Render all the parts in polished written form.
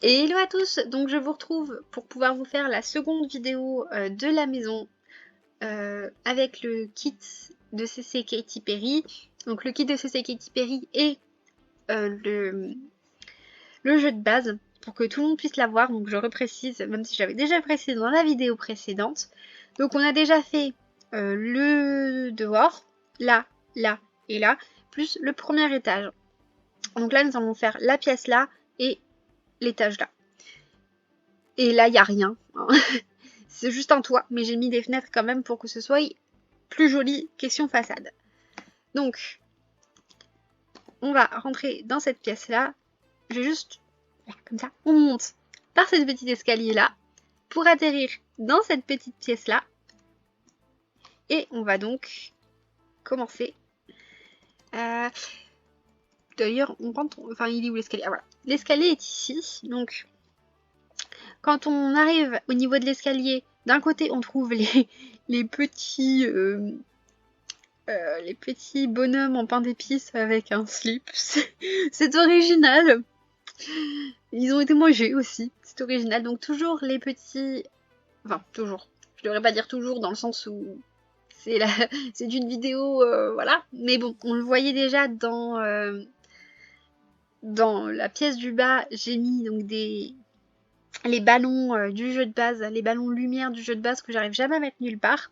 Hello à tous, donc je vous retrouve pour pouvoir vous faire la seconde vidéo de la maison avec le kit de CC Katy Perry. Donc le kit de CC Katy Perry et le jeu de base pour que tout le monde puisse l'avoir. Donc je reprécise, même si j'avais déjà précisé dans la vidéo précédente. Donc on a déjà fait le dehors, là, là et là, plus le premier étage. Donc là nous allons faire la pièce là et l'étage là. Et là, il n'y a rien. Hein. C'est juste un toit, mais j'ai mis des fenêtres quand même pour que ce soit plus joli question façade. Donc, on va rentrer dans cette pièce-là. Je vais juste, comme ça, on monte par cette petite escalier-là pour atterrir dans cette petite pièce-là. Et on va donc commencer. D'ailleurs, on rentre. Enfin, il est où l'escalier? Ah voilà. L'escalier est ici. Donc, quand on arrive au niveau de l'escalier, d'un côté, on trouve les petits bonhommes en pain d'épices avec un slip. C'est original. Ils ont été mangés aussi. C'est original. Donc toujours les petits... Enfin, toujours. Je devrais pas dire toujours dans le sens où c'est c'est une vidéo, voilà. Mais bon, on le voyait déjà dans la pièce du bas. J'ai mis donc les ballons du jeu de base, les ballons lumière du jeu de base que j'arrive jamais à mettre nulle part.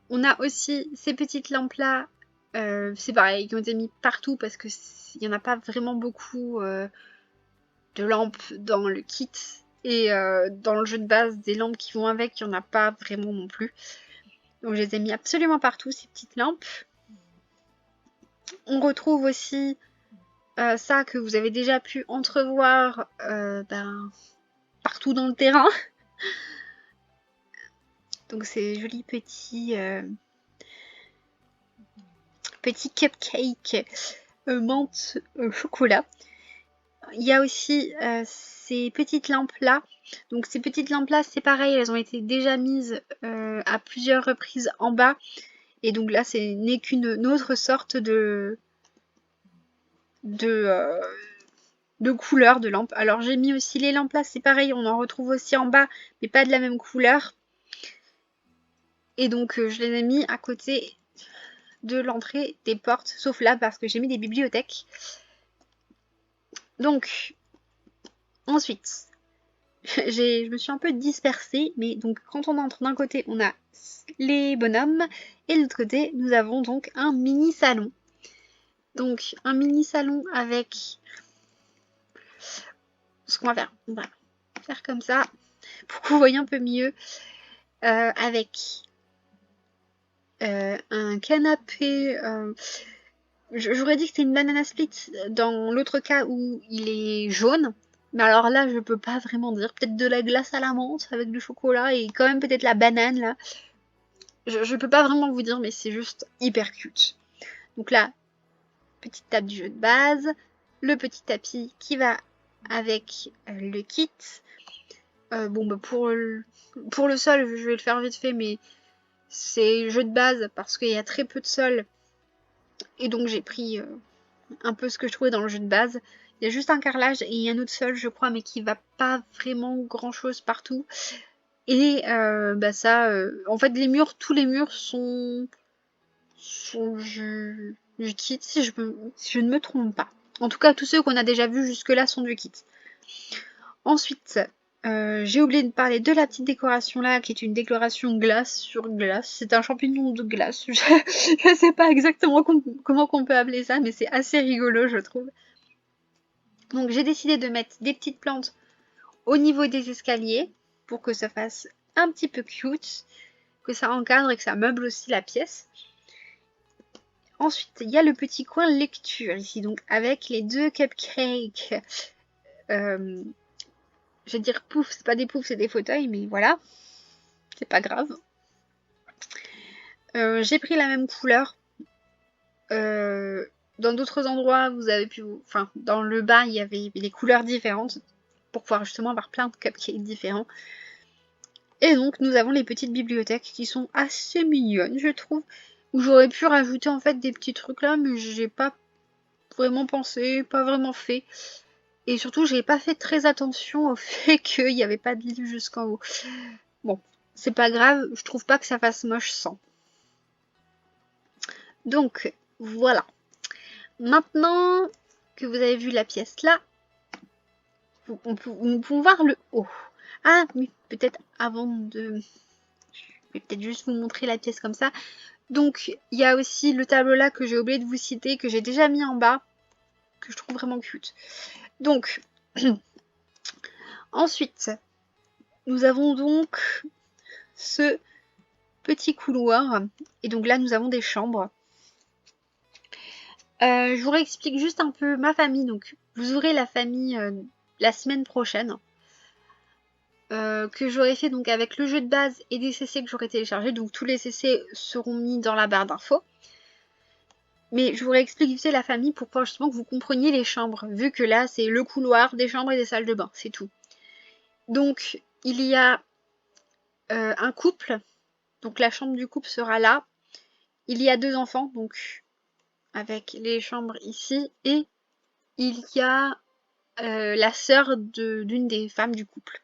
On a aussi ces petites lampes là, c'est pareil, qui ont été mis partout parce que il n'y en a pas vraiment beaucoup de lampes dans le kit. Et dans le jeu de base, des lampes qui vont avec, il n'y en a pas vraiment non plus. Donc je les ai mis absolument partout, ces petites lampes. On retrouve aussi ça que vous avez déjà pu entrevoir partout dans le terrain. Donc ces jolis petits cupcakes menthe chocolat. Il y a aussi ces petites lampes là. Donc ces petites lampes là, c'est pareil, elles ont été déjà mises à plusieurs reprises en bas. Et donc là, ce n'est qu'une autre sorte de couleur de lampe. Alors j'ai mis aussi les lampes là, c'est pareil, on en retrouve aussi en bas, mais pas de la même couleur. Et donc je les ai mis à côté de l'entrée des portes, sauf là parce que j'ai mis des bibliothèques. Donc ensuite, je me suis un peu dispersée, mais donc quand on entre d'un côté, on a les bonhommes, et de l'autre côté, nous avons donc un mini salon. Donc un mini salon avec ce qu'on va faire. On va faire comme ça pour que vous voyez un peu mieux, avec un canapé. J'aurais dit que c'était une banana split dans l'autre cas où il est jaune. Mais alors là, je peux pas vraiment dire. Peut-être de la glace à la menthe avec du chocolat et quand même peut-être la banane là. Je peux pas vraiment vous dire, mais c'est juste hyper cute. Donc là, petite table du jeu de base, le petit tapis qui va avec le kit. Pour le sol, je vais le faire vite fait, mais c'est jeu de base parce qu'il y a très peu de sol. Et donc j'ai pris un peu ce que je trouvais dans le jeu de base. Il y a juste un carrelage et un autre sol, je crois, mais qui va pas vraiment grand chose partout. Et en fait, tous les murs sont du kit, si je ne me trompe pas. En tout cas, tous ceux qu'on a déjà vus jusque-là sont du kit. Ensuite, j'ai oublié de parler de la petite décoration là, qui est une décoration glace sur glace. C'est un champignon de glace. Je sais pas exactement comment on peut appeler ça, mais c'est assez rigolo, je trouve. Donc j'ai décidé de mettre des petites plantes au niveau des escaliers pour que ça fasse un petit peu cute, que ça encadre et que ça meuble aussi la pièce. Ensuite, il y a le petit coin lecture ici, donc avec les deux cupcakes. Je vais dire pouf, c'est pas des poufs, c'est des fauteuils, mais voilà, c'est pas grave. J'ai pris la même couleur. Dans d'autres endroits, vous avez pu... Enfin, dans le bas, il y avait des couleurs différentes pour pouvoir justement avoir plein de cupcakes différents. Et donc, nous avons les petites bibliothèques qui sont assez mignonnes, je trouve. Où j'aurais pu rajouter en fait des petits trucs là, mais j'ai pas vraiment pensé, pas vraiment fait. Et surtout, j'ai pas fait très attention au fait qu'il n'y avait pas de lit jusqu'en haut. Bon, c'est pas grave, je trouve pas que ça fasse moche sans. Donc, voilà. Maintenant que vous avez vu la pièce là, nous pouvons voir le haut. Ah oui, peut-être avant de... Je vais peut-être juste vous montrer la pièce comme ça. Donc, il y a aussi le tableau là que j'ai oublié de vous citer, que j'ai déjà mis en bas, que je trouve vraiment cute. Donc, ensuite, nous avons donc ce petit couloir. Et donc là, nous avons des chambres. Je vous réexplique juste un peu ma famille. Donc, vous aurez la famille la semaine prochaine. Que j'aurai fait donc avec le jeu de base et des CC que j'aurai téléchargé. Donc tous les CC seront mis dans la barre d'infos. Mais je vous réexplique vite la famille pour justement que vous compreniez les chambres. Vu que là c'est le couloir, des chambres et des salles de bain, c'est tout. Donc il y a un couple. Donc la chambre du couple sera là. Il y a 2 enfants, donc avec les chambres ici. Et il y a la sœur d'une des femmes du couple.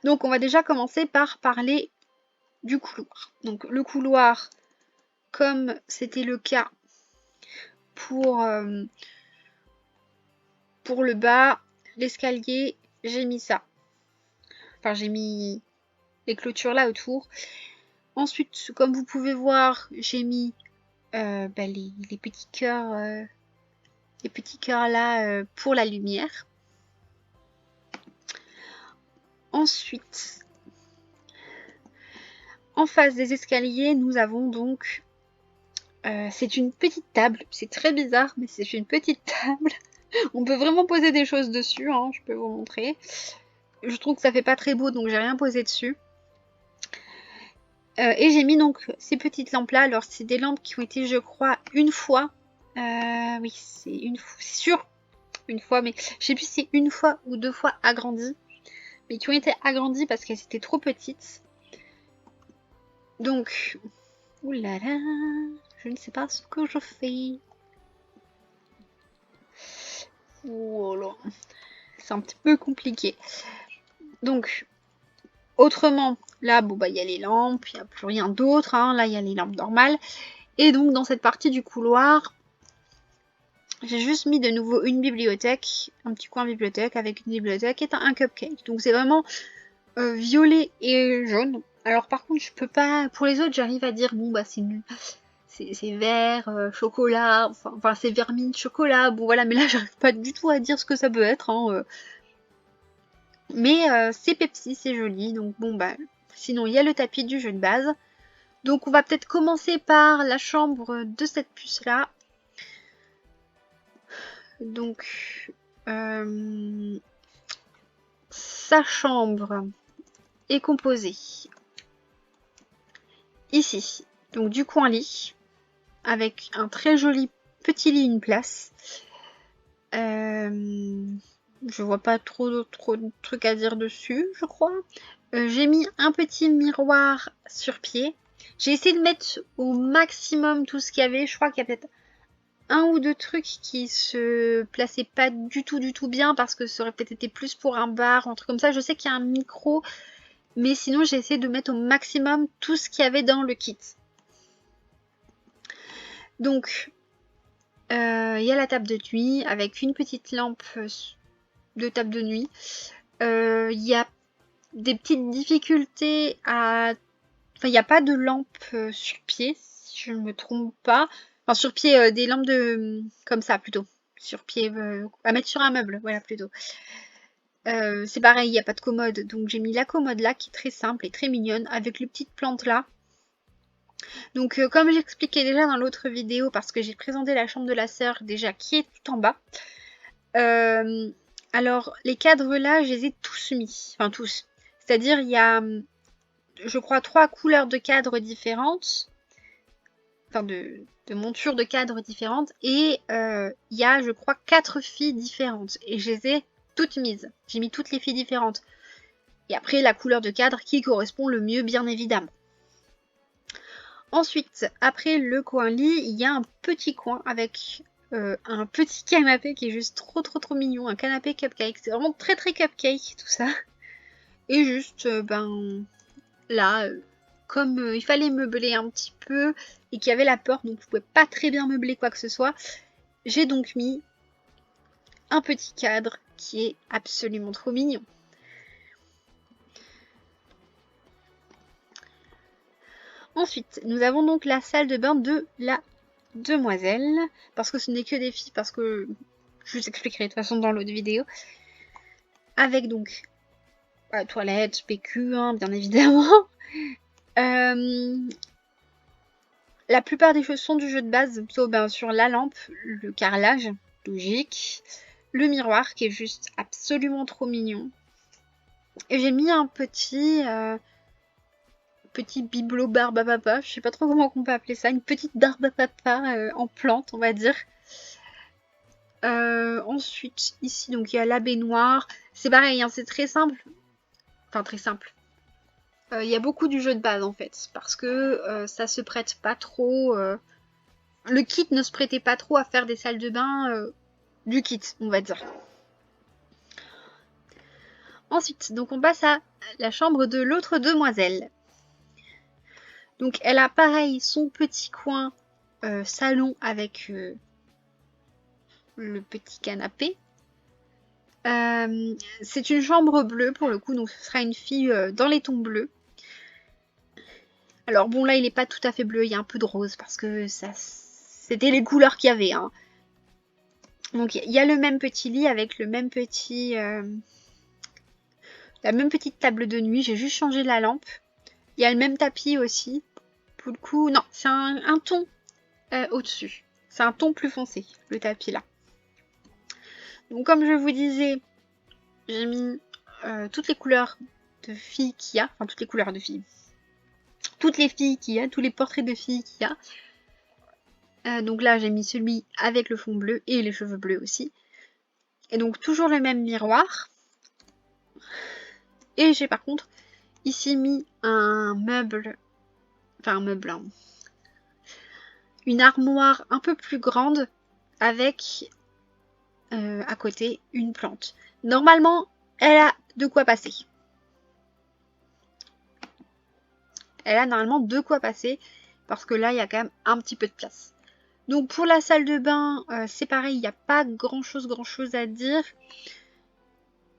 Donc on va déjà commencer par parler du couloir. Donc le couloir, comme c'était le cas pour le bas, l'escalier, j'ai mis ça. Enfin j'ai mis les clôtures là autour. Ensuite, comme vous pouvez voir, j'ai mis les petits cœurs là pour la lumière. Ensuite, en face des escaliers, nous avons donc... c'est une petite table. C'est très bizarre, mais c'est une petite table. On peut vraiment poser des choses dessus, hein, je peux vous montrer. Je trouve que ça fait pas très beau, donc j'ai rien posé dessus. Et j'ai mis donc ces petites lampes-là. Alors, c'est des lampes qui ont été, je crois, une fois. Oui, c'est sûr, une fois, mais je sais plus si c'est une fois ou 2 fois agrandies. Mais qui ont été agrandies parce qu'elles étaient trop petites. Donc, oulala, je ne sais pas ce que je fais. Voilà. C'est un petit peu compliqué. Donc, autrement, là, bon, bah, il y a les lampes, il n'y a plus rien d'autre. Hein. Là, il y a les lampes normales. Et donc, dans cette partie du couloir, j'ai juste mis de nouveau une bibliothèque, un petit coin bibliothèque avec une bibliothèque et un cupcake. Donc, c'est vraiment violet et jaune. Alors, par contre, je peux pas. Pour les autres, j'arrive à dire, bon, bah, c'est vert, chocolat, enfin c'est vermine, chocolat, bon voilà, mais là j'arrive pas du tout à dire ce que ça peut être, hein, mais c'est Pepsi, c'est joli, donc bon bah, sinon il y a le tapis du jeu de base, donc on va peut-être commencer par la chambre de cette puce là, donc sa chambre est composée ici, donc du coin lit, avec un très joli petit lit, une place. Je vois pas trop de trucs à dire dessus, je crois. J'ai mis un petit miroir sur pied. J'ai essayé de mettre au maximum tout ce qu'il y avait. Je crois qu'il y a peut-être 1 ou 2 trucs qui se plaçaient pas du tout bien parce que ça aurait peut-être été plus pour un bar, un truc comme ça. Je sais qu'il y a un micro, mais sinon j'ai essayé de mettre au maximum tout ce qu'il y avait dans le kit. Donc, il y a la table de nuit avec une petite lampe de table de nuit. Il y a des petites difficultés à... Enfin, il n'y a pas de lampe sur pied, si je ne me trompe pas. Enfin, sur pied, des lampes de... comme ça, plutôt. Sur pied, à mettre sur un meuble, voilà, plutôt. C'est pareil, il n'y a pas de commode. Donc, j'ai mis la commode là, qui est très simple et très mignonne, avec les petites plantes là. Donc, comme j'expliquais déjà dans l'autre vidéo, parce que j'ai présenté la chambre de la sœur, déjà, qui est tout en bas. Alors, les cadres là, je les ai tous mis. Enfin, tous. C'est-à-dire, il y a, je crois, 3 couleurs de cadres différentes. Enfin, de montures de cadres différentes. Et il y a, je crois, 4 filles différentes. Et je les ai toutes mises. J'ai mis toutes les filles différentes. Et après, la couleur de cadre qui correspond le mieux, bien évidemment. Ensuite, après le coin lit, il y a un petit coin avec un petit canapé qui est juste trop mignon, un canapé cupcake, c'est vraiment très cupcake tout ça. Et juste, là, comme il fallait meubler un petit peu et qu'il y avait la porte, donc je pouvais pas très bien meubler quoi que ce soit, j'ai donc mis un petit cadre qui est absolument trop mignon. Ensuite, nous avons donc la salle de bain de la demoiselle, parce que ce n'est que des filles, parce que je vous expliquerai de toute façon dans l'autre vidéo. Avec donc toilette, PQ, hein, bien évidemment. La plupart des choses sont du jeu de base, sauf bien sûr la lampe, le carrelage, logique, le miroir qui est juste absolument trop mignon. Et j'ai mis un petit bibelot barbe à papa, je sais pas trop comment on peut appeler ça, une petite barbe à papa en plante on va dire. Ensuite ici donc il y a la baignoire, c'est pareil hein, c'est très simple, enfin très simple. Il y a beaucoup du jeu de base en fait, parce que ça se prête pas trop. Le kit ne se prêtait pas trop à faire des salles de bain du kit, on va dire. Ensuite, donc on passe à la chambre de l'autre demoiselle. Donc elle a pareil son petit coin salon avec le petit canapé. C'est une chambre bleue pour le coup, donc ce sera une fille dans les tons bleus. Alors bon là il n'est pas tout à fait bleu, il y a un peu de rose parce que ça c'était les couleurs qu'il y avait. Hein. Donc il y a le même petit lit avec le même petit la même petite table de nuit, j'ai juste changé la lampe. Il y a le même tapis aussi. Pour le coup, non, c'est un ton au-dessus. C'est un ton plus foncé, le tapis là. Donc comme je vous disais, j'ai mis toutes les couleurs de filles qu'il y a. Enfin toutes les couleurs de filles. Toutes les filles qu'il y a, tous les portraits de filles qu'il y a. Donc là j'ai mis celui avec le fond bleu et les cheveux bleus aussi. Et donc toujours le même miroir. Et j'ai par contre ici mis un meuble, enfin un meuble, hein, une armoire un peu plus grande avec à côté une plante. Normalement, elle a de quoi passer. Elle a normalement de quoi passer parce que là, il y a quand même un petit peu de place. Donc pour la salle de bain, c'est pareil, il n'y a pas grand chose à dire.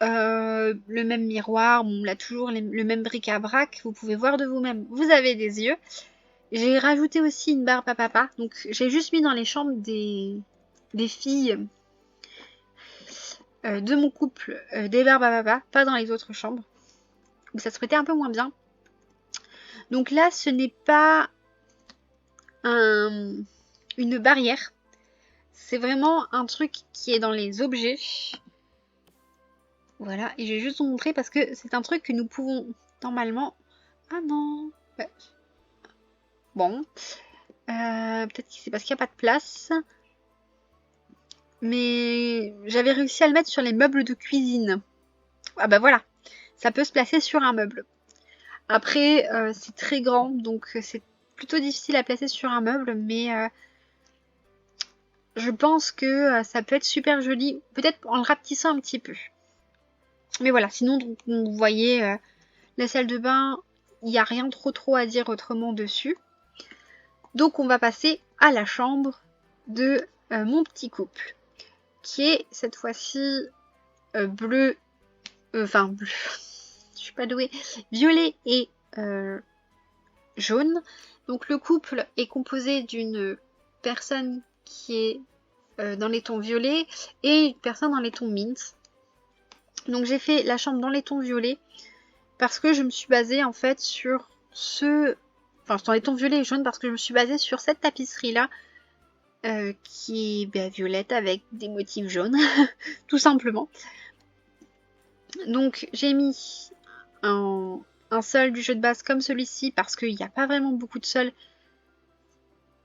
Le même miroir, bon, là toujours le même bric-à-brac, vous pouvez voir de vous-même, vous avez des yeux. J'ai rajouté aussi une barbe à papa, donc j'ai juste mis dans les chambres des filles de mon couple des barbes à papa, pas dans les autres chambres, où ça se prêtait un peu moins bien. Donc là, ce n'est pas une barrière, c'est vraiment un truc qui est dans les objets. Voilà, et je vais juste vous montrer parce que c'est un truc que nous pouvons normalement... Ah non ouais. Bon, peut-être que c'est parce qu'il n'y a pas de place. Mais j'avais réussi à le mettre sur les meubles de cuisine. Ah bah voilà, ça peut se placer sur un meuble. Après, c'est très grand, donc c'est plutôt difficile à placer sur un meuble, mais je pense que ça peut être super joli, peut-être en le rapetissant un petit peu. Mais voilà, sinon, donc, vous voyez, la salle de bain, il n'y a rien trop à dire autrement dessus. Donc on va passer à la chambre de mon petit couple, qui est cette fois-ci bleu, enfin bleu, je suis pas douée, violet et jaune. Donc le couple est composé d'une personne qui est dans les tons violets et une personne dans les tons mint. Donc j'ai fait la chambre dans les tons violets parce que je me suis basée en fait sur enfin dans les tons violets et jaunes parce que je me suis basée sur cette tapisserie là qui est violette avec des motifs jaunes tout simplement. Donc j'ai mis un sol du jeu de base comme celui-ci parce qu'il n'y a pas vraiment beaucoup de sol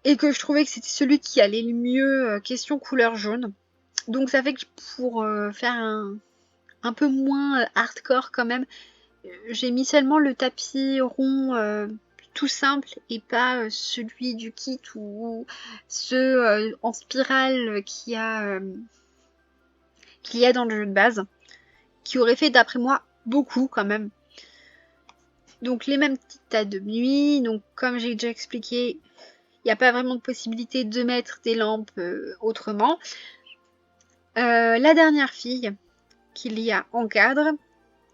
et que je trouvais que c'était celui qui allait le mieux question couleur jaune. Donc ça fait que pour faire un peu moins hardcore quand même, j'ai mis seulement le tapis rond tout simple et pas celui du kit ou ceux en spirale qu'il y a dans le jeu de base, qui aurait fait d'après moi beaucoup quand même. Donc les mêmes petites tables de nuit, donc comme j'ai déjà expliqué, il n'y a pas vraiment de possibilité de mettre des lampes autrement. La dernière fille qu'il y a en cadre,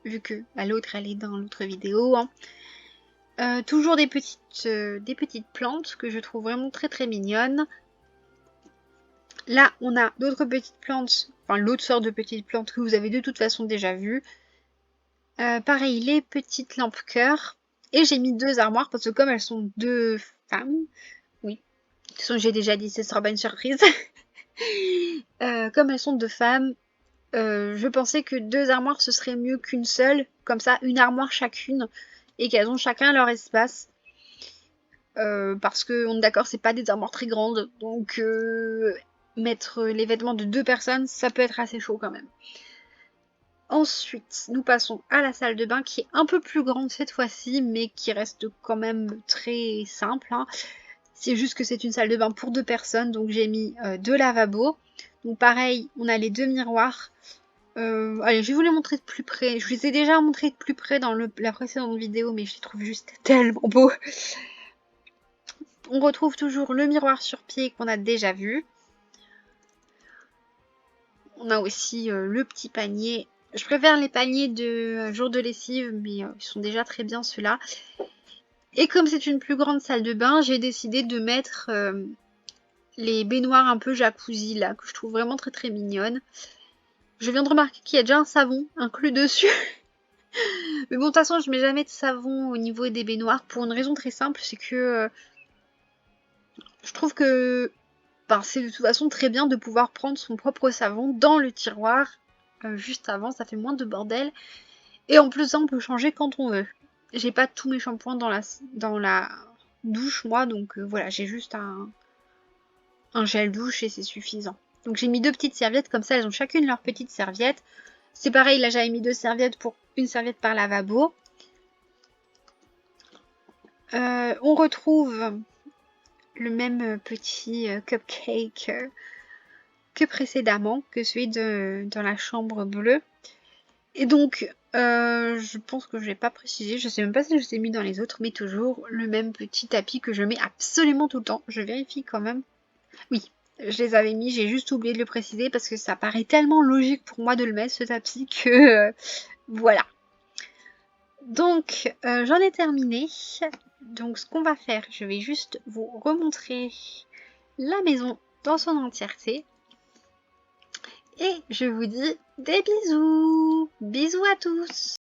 vu que l'autre elle est dans l'autre vidéo, hein. Toujours des petites plantes que je trouve vraiment très très mignonnes. Là on a d'autres petites plantes, enfin l'autre sorte de petites plantes que vous avez de toute façon déjà vues. Pareil, les petites lampes cœur. Et j'ai mis 2 armoires parce que comme elles sont 2 femmes, oui, de toute façon j'ai déjà dit, ce sera pas une surprise. Comme elles sont 2 femmes, je pensais que 2 armoires ce serait mieux qu'une seule, comme ça une armoire chacune, et qu'elles ont chacun leur espace. Parce que on est d'accord, c'est pas des armoires très grandes, donc mettre les vêtements de 2 personnes, ça peut être assez chaud quand même. Ensuite, nous passons à la salle de bain qui est un peu plus grande cette fois-ci, mais qui reste quand même très simple, hein. C'est juste que c'est une salle de bain pour 2 personnes, donc j'ai mis 2 lavabos. Donc pareil, on a les 2 miroirs. Allez, je vais vous les montrer de plus près. Je vous les ai déjà montrés de plus près dans la précédente vidéo, mais je les trouve juste tellement beaux. On retrouve toujours le miroir sur pied qu'on a déjà vu. On a aussi le petit panier. Je préfère les paniers de jour de lessive, mais ils sont déjà très bien ceux-là. Et comme c'est une plus grande salle de bain, j'ai décidé de mettre les baignoires un peu jacuzzi là, que je trouve vraiment très très mignonnes. Je viens de remarquer qu'il y a déjà un savon inclus dessus. Mais bon, de toute façon, je mets jamais de savon au niveau des baignoires pour une raison très simple, c'est que je trouve que c'est de toute façon très bien de pouvoir prendre son propre savon dans le tiroir juste avant, ça fait moins de bordel. Et en plus, ça, on peut changer quand on veut. J'ai pas tous mes shampoings dans la douche, moi, donc voilà, j'ai juste un gel douche et c'est suffisant. Donc j'ai mis 2 petites serviettes, comme ça elles ont chacune leur petite serviette. C'est pareil, là j'avais mis 2 serviettes pour une serviette par lavabo. On retrouve le même petit cupcake que précédemment, que celui dans la chambre bleue. Et donc, je pense que je l'ai pas précisé, je sais même pas si je l'ai mis dans les autres, mais toujours le même petit tapis que je mets absolument tout le temps. Je vérifie quand même. Oui, je les avais mis, j'ai juste oublié de le préciser parce que ça paraît tellement logique pour moi de le mettre ce tapis que voilà. Donc, j'en ai terminé. Donc, ce qu'on va faire, je vais juste vous remontrer la maison dans son entièreté. Et je vous dis des bisous. Bisous à tous.